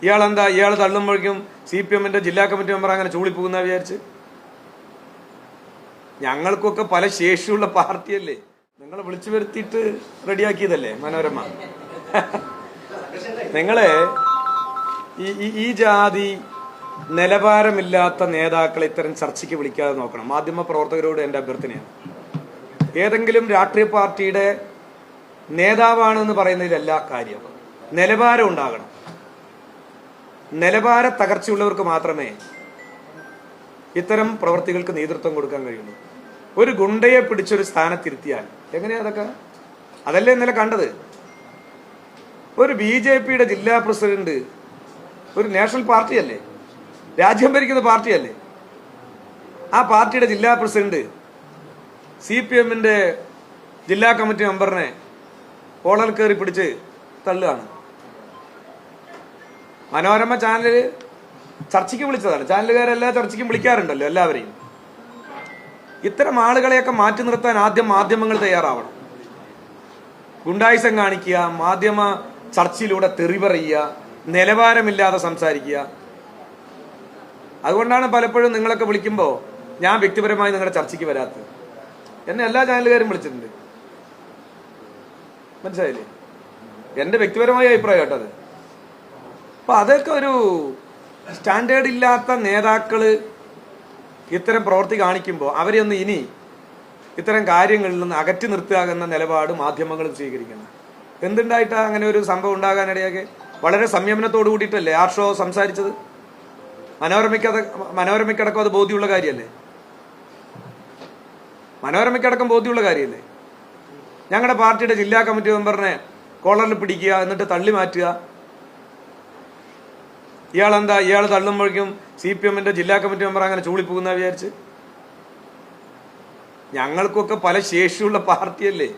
ഇയാൾ തള്ളുമ്പോഴേക്കും CPM-ന്റെ ജില്ലാ committee member അങ്ങനെ ചൂളിപ്പോകുന്ന വിചാരിച്ച്? ഞങ്ങൾക്കൊക്കെ പല ശേഷിയുള്ള പാർട്ടിയല്ലേ, നിങ്ങൾ വിളിച്ചു വരുത്തിയിട്ട് റെഡിയാക്കിയതല്ലേ മനോരമ. നിങ്ങളെ ഈ ജാതി നിലവാരമില്ലാത്ത നേതാക്കളെ ഇത്തരം ചർച്ചയ്ക്ക് വിളിക്കാതെ നോക്കണം. മാധ്യമ പ്രവർത്തകരോട് എൻ്റെ അഭ്യർത്ഥനയാണ്. ഏതെങ്കിലും രാഷ്ട്രീയ പാർട്ടിയുടെ നേതാവാണെന്ന് പറയുന്നതിലല്ല കാര്യം, നിലവാരം ഉണ്ടാകണം. നിലവാര തകർച്ചയുള്ളവർക്ക് മാത്രമേ ഇത്തരം പ്രവർത്തികൾക്ക് നേതൃത്വം കൊടുക്കാൻ കഴിയുള്ളൂ. ഒരു ഗുണ്ടയെ പിടിച്ചൊരു സ്ഥാനത്തിരുത്തിയാൽ എങ്ങനെയാ അതൊക്കെ? അതല്ലേ ഇന്നലെ കണ്ടത്. ഒരു BJP-യുടെ ജില്ലാ പ്രസിഡന്റ് ഒരു നാഷണൽ പാർട്ടിയല്ലേ, രാജ്യം ഭരിക്കുന്ന പാർട്ടിയല്ലേ, ആ പാർട്ടിയുടെ ജില്ലാ പ്രസിഡന്റ് CPM-ന്റെ ജില്ലാ കമ്മിറ്റി മെമ്പറിനെ കോളർ കയറി പിടിച്ച് തള്ളുകയാണ്. മനോരമ ചാനൽ ചർച്ചയ്ക്ക് വിളിച്ചതാണ്. ചാനലുകാരെല്ലാ ചർച്ചയ്ക്കും വിളിക്കാറുണ്ടല്ലോ എല്ലാവരെയും. ഇത്തരം ആളുകളെയൊക്കെ മാറ്റി നിർത്താൻ ആദ്യം മാധ്യമങ്ങൾ തയ്യാറാവണം. ഗുണ്ടായിസം കാണിക്കുക, മാധ്യമ ചർച്ചയിലൂടെ തെറി പറയുക, നിലവാരമില്ലാതെ സംസാരിക്കുക. അതുകൊണ്ടാണ് പലപ്പോഴും നിങ്ങളൊക്കെ വിളിക്കുമ്പോൾ ഞാൻ വ്യക്തിപരമായി നിങ്ങളുടെ ചർച്ചയ്ക്ക് വരാത്തത്. എന്നെ എല്ലാ ചാനലുകാരും വിളിച്ചിട്ടുണ്ട്, മനസ്സിലായില്ലേ? എന്റെ വ്യക്തിപരമായ അഭിപ്രായം കേട്ടത്. അപ്പൊ അതൊക്കെ ഒരു സ്റ്റാൻഡേർഡ് ഇല്ലാത്ത നേതാക്കള് ഇത്തരം പ്രവൃത്തി കാണിക്കുമ്പോൾ അവരെ ഒന്ന് ഇനി ഇത്തരം കാര്യങ്ങളിൽ നിന്ന് അകറ്റി നിർത്തുക എന്ന നിലപാട് മാധ്യമങ്ങൾ സ്വീകരിക്കണം. എന്തുണ്ടായിട്ടാ അങ്ങനെ ഒരു സംഭവം ഉണ്ടാകാനിടയൊക്കെ? വളരെ സംയമനത്തോട് കൂടിയിട്ടല്ലേ ആ ഷോ സംസാരിച്ചത്? മനോരമയ്ക്കടക്കം അത് ബോധ്യമുള്ള കാര്യമല്ലേ? മനോരമയ്ക്കടക്കം ബോധ്യമുള്ള കാര്യമല്ലേ? ഞങ്ങളുടെ പാർട്ടിയുടെ ജില്ലാ കമ്മിറ്റി മെമ്പറിനെ കോളറിൽ പിടിക്കുക, എന്നിട്ട് തള്ളി മാറ്റുക. ഇയാൾ തള്ളുമ്പോഴേക്കും CPM-ന്റെ ജില്ലാ കമ്മിറ്റി മെമ്പർ അങ്ങനെ ചൂളിപ്പോകുന്ന വിചാരിച്ച്? ഞങ്ങൾക്കൊക്കെ പല ശേഷിയുള്ള പാർട്ടിയല്ലേ,